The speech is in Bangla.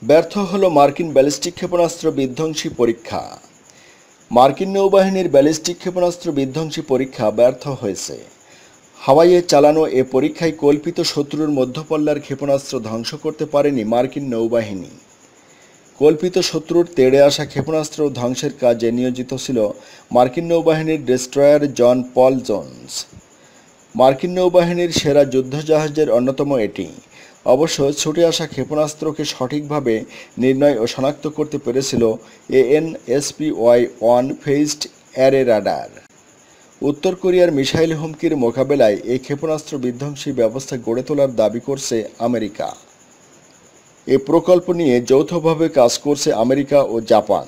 ব্যর্থ হলো মার্কিন ব্যালিস্টিক ক্ষেপণাস্ত্র বিধ্বংসী পরীক্ষা। মার্কিন নৌবাহিনীর ব্যালিস্টিক ক্ষেপণাস্ত্র বিধ্বংসী পরীক্ষা ব্যর্থ হয়েছে। হাওয়াইয়ে চালানো এ পরীক্ষায় কল্পিত শত্রুর মধ্যপল্লার ক্ষেপণাস্ত্র ধ্বংস করতে পারেনি মার্কিন নৌবাহিনী। কল্পিত শত্রুর তেড়ে আসা ক্ষেপণাস্ত্র ধ্বংসের কাজে নিয়োজিত ছিল মার্কিন নৌবাহিনীর ডেস্ট্রয়ার জন পল জোন্স। মার্কিন নৌবাহিনীর সেরা যুদ্ধজাহাজের অন্যতম এটি। অবশ্য ছুটে আসা ক্ষেপণাস্ত্রকে সঠিকভাবে নির্ণয় ও শনাক্ত করতে পেরেছিল AN/SPY-1 ফেজড অ্যারে রাডার। উত্তর কোরিয়ার মিসাইল হুমকির মোকাবেলায় এই ক্ষেপণাস্ত্র বিধ্বংসী ব্যবস্থা গড়ে তোলার দাবি করছে আমেরিকা। এ প্রকল্প নিয়ে যৌথভাবে কাজ করছে আমেরিকা ও জাপান।